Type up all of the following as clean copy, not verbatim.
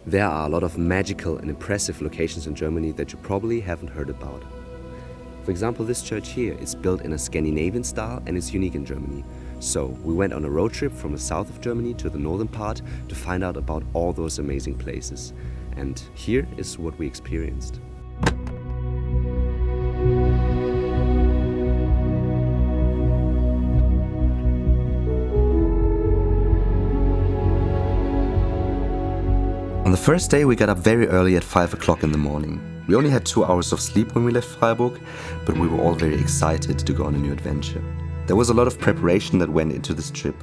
There are a lot of magical and impressive locations in Germany that you probably haven't heard about. For example, this church here is built in a Scandinavian style and is unique in Germany. So we went on a road trip from the south of Germany to the northern part to find out about all those amazing places. And here is what we experienced. On the first day we got up very early at 5 o'clock in the morning. We only had 2 hours of sleep when we left Freiburg, but we were all very excited to go on a new adventure. There was a lot of preparation that went into this trip,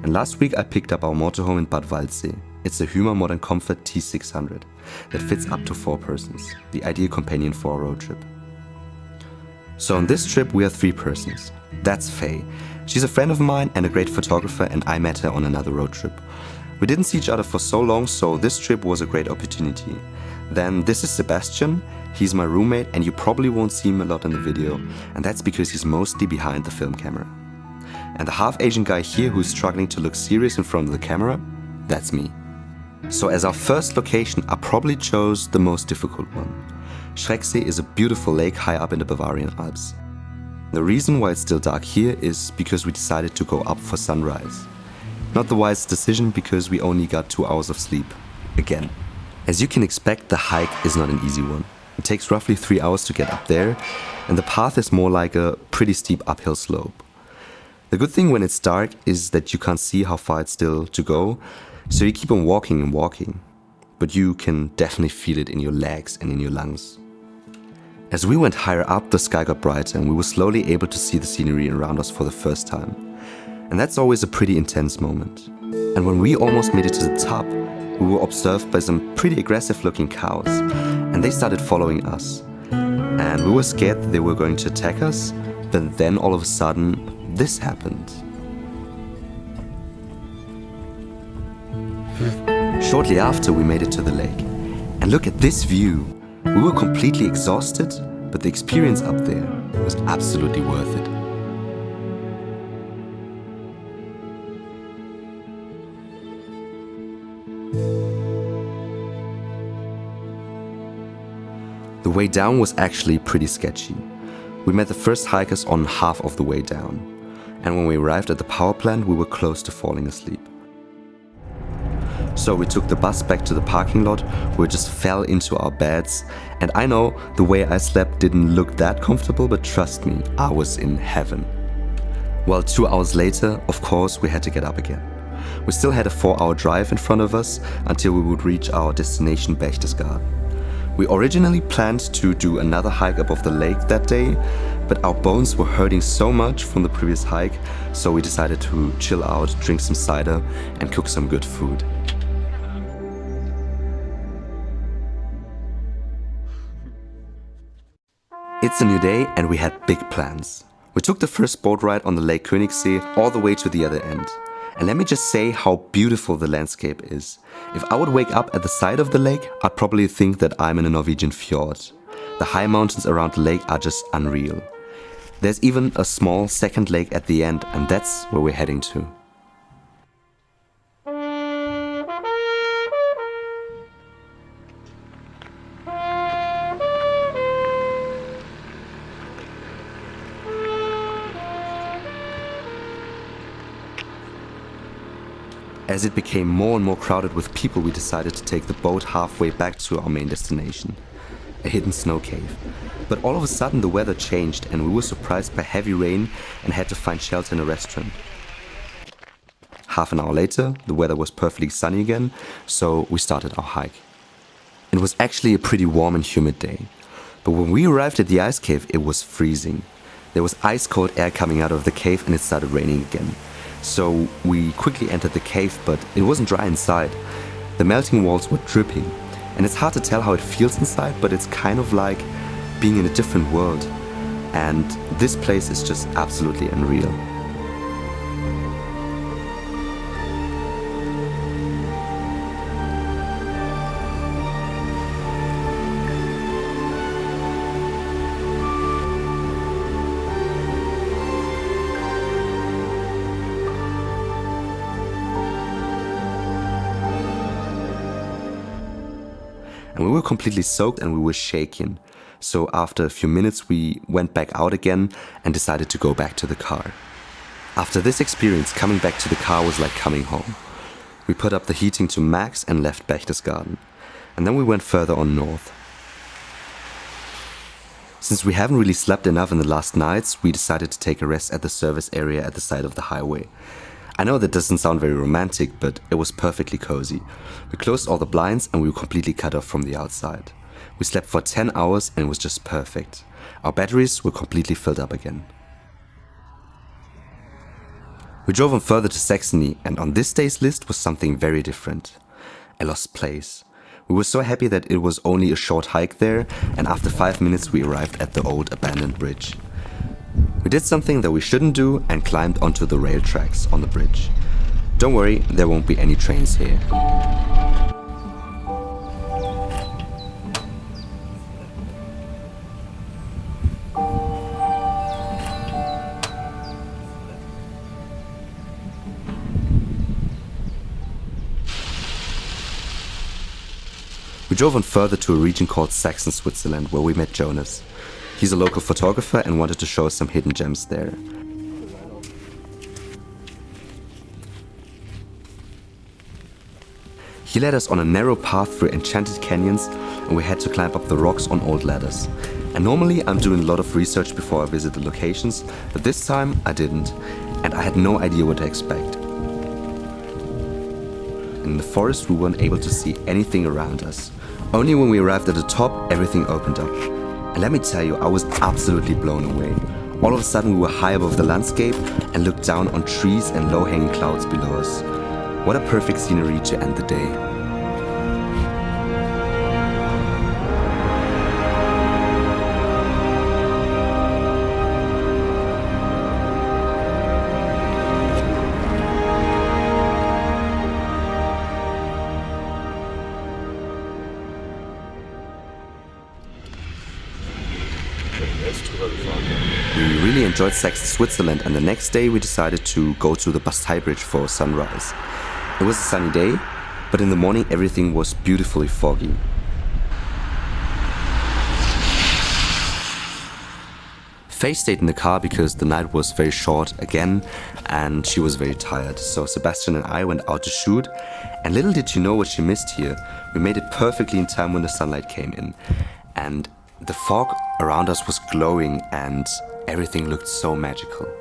and last week I picked up our motorhome in Bad Waldsee. It's a Hymer Modern Comfort T600 that fits up to 4 persons, the ideal companion for our road trip. So on this trip we are 3 persons. That's Faye. She's a friend of mine and a great photographer, and I met her on another road trip. We didn't see each other for so long, so this trip was a great opportunity. Then this is Sebastian. He's my roommate and you probably won't see him a lot in the video, and that's because he's mostly behind the film camera. And the half-Asian guy here who's struggling to look serious in front of the camera, that's me. So as our first location, I probably chose the most difficult one. Schrecksee is a beautiful lake high up in the Bavarian Alps. The reason why it's still dark here is because we decided to go up for sunrise. Not the wisest decision because we only got 2 hours of sleep. Again. As you can expect, the hike is not an easy one. It takes roughly 3 hours to get up there, and the path is more like a pretty steep uphill slope. The good thing when it's dark is that you can't see how far it's still to go, so you keep on walking and walking. But you can definitely feel it in your legs and in your lungs. As we went higher up, the sky got brighter and we were slowly able to see the scenery around us for the first time. And that's always a pretty intense moment. And when we almost made it to the top, we were observed by some pretty aggressive looking cows, and they started following us. And we were scared that they were going to attack us, but then all of a sudden, this happened. Shortly after, we made it to the lake. And look at this view. We were completely exhausted, but the experience up there was absolutely worth it. The way down was actually pretty sketchy. We met the first hikers on half of the way down, and when we arrived at the power plant we were close to falling asleep. So we took the bus back to the parking lot where we just fell into our beds, and I know the way I slept didn't look that comfortable, but trust me, I was in heaven. Well, 2 hours later, of course, we had to get up again. We still had a 4-hour drive in front of us until we would reach our destination Berchtesgaden. We originally planned to do another hike above the lake that day, but our bones were hurting so much from the previous hike, so we decided to chill out, drink some cider and cook some good food. It's a new day and we had big plans. We took the first boat ride on the Lake Königssee all the way to the other end. And let me just say how beautiful the landscape is. If I would wake up at the side of the lake, I'd probably think that I'm in a Norwegian fjord. The high mountains around the lake are just unreal. There's even a small second lake at the end, and that's where we're heading to. As it became more and more crowded with people, we decided to take the boat halfway back to our main destination, a hidden snow cave. But all of a sudden the weather changed and we were surprised by heavy rain and had to find shelter in a restaurant. Half an hour later, the weather was perfectly sunny again, so we started our hike. It was actually a pretty warm and humid day, but when we arrived at the ice cave, it was freezing. There was ice-cold air coming out of the cave and it started raining again. So we quickly entered the cave, but it wasn't dry inside. The melting walls were dripping, and it's hard to tell how it feels inside, but it's kind of like being in a different world. And this place is just absolutely unreal. And we were completely soaked and we were shaking. So after a few minutes we went back out again and decided to go back to the car. After this experience, coming back to the car was like coming home. We put up the heating to max and left Berchtesgaden. And then we went further on north. Since we haven't really slept enough in the last nights, we decided to take a rest at the service area at the side of the highway. I know that doesn't sound very romantic, but it was perfectly cozy. We closed all the blinds and we were completely cut off from the outside. We slept for 10 hours and it was just perfect. Our batteries were completely filled up again. We drove on further to Saxony, and on this day's list was something very different. A lost place. We were so happy that it was only a short hike there, and after 5 minutes we arrived at the old abandoned bridge. We did something that we shouldn't do and climbed onto the rail tracks on the bridge. Don't worry, there won't be any trains here. We drove on further to a region called Saxon Switzerland, where we met Jonas. He's a local photographer and wanted to show us some hidden gems there. He led us on a narrow path through enchanted canyons, and we had to climb up the rocks on old ladders. And normally I'm doing a lot of research before I visit the locations, but this time I didn't, and I had no idea what to expect. In the forest we weren't able to see anything around us. Only when we arrived at the top, everything opened up. And let me tell you, I was absolutely blown away. All of a sudden we were high above the landscape and looked down on trees and low-hanging clouds below us. What a perfect scenery to end the day. We really enjoyed Saxon Switzerland, and the next day we decided to go to the Bastei Bridge for sunrise. It was a sunny day, but in the morning everything was beautifully foggy. Faye stayed in the car because the night was very short again and she was very tired. So Sebastian and I went out to shoot, and little did you know what she missed here. We made it perfectly in time when the sunlight came in. And the fog around us was glowing and everything looked so magical.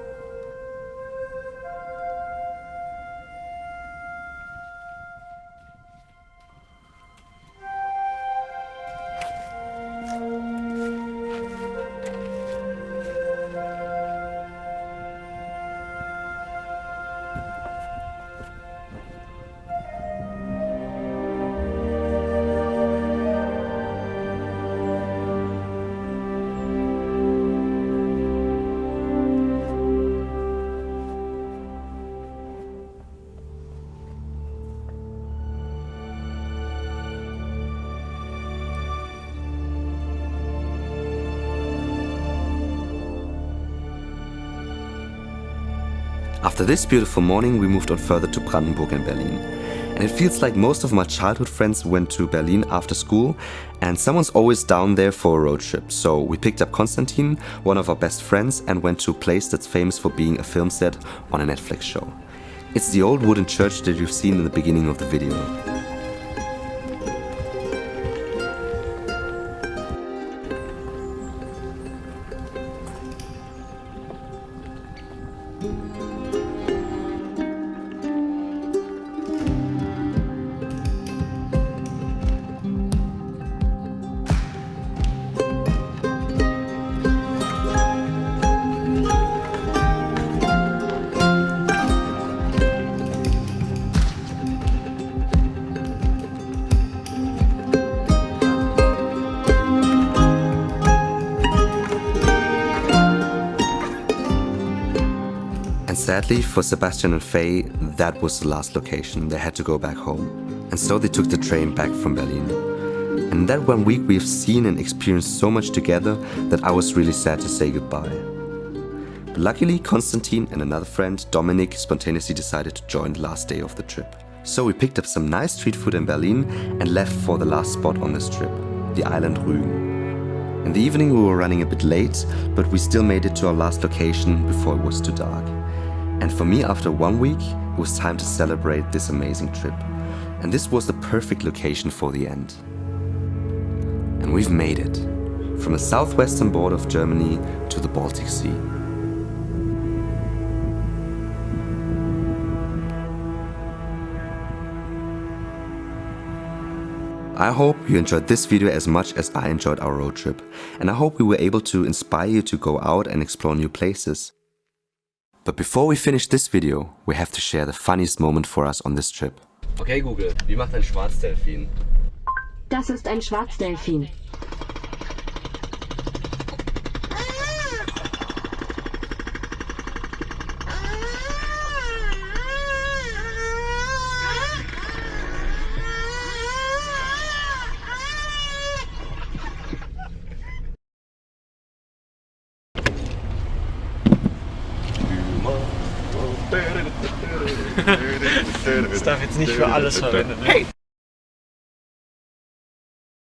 After this beautiful morning, we moved on further to Brandenburg and Berlin. And it feels like most of my childhood friends went to Berlin after school, and someone's always down there for a road trip. So we picked up Konstantin, one of our best friends, and went to a place that's famous for being a film set on a Netflix show. It's the old wooden church that you've seen in the beginning of the video. Sadly for Sebastian and Faye, that was the last location. They had to go back home. And so they took the train back from Berlin. And in that 1 week we've seen and experienced so much together that I was really sad to say goodbye. But luckily Konstantin and another friend, Dominic, spontaneously decided to join the last day of the trip. So we picked up some nice street food in Berlin and left for the last spot on this trip, the island Rügen. In the evening we were running a bit late, but we still made it to our last location before it was too dark. And for me, after 1 week, it was time to celebrate this amazing trip. And this was the perfect location for the end. And we've made it, from the southwestern border of Germany to the Baltic Sea. I hope you enjoyed this video as much as I enjoyed our road trip, and I hope we were able to inspire you to go out and explore new places. But before we finish this video, we have to share the funniest moment for us on this trip. Okay Google, wie macht ein Schwarzdelfin? Das ist ein Schwarzdelfin. Das darf jetzt nicht für alles verwendet werden.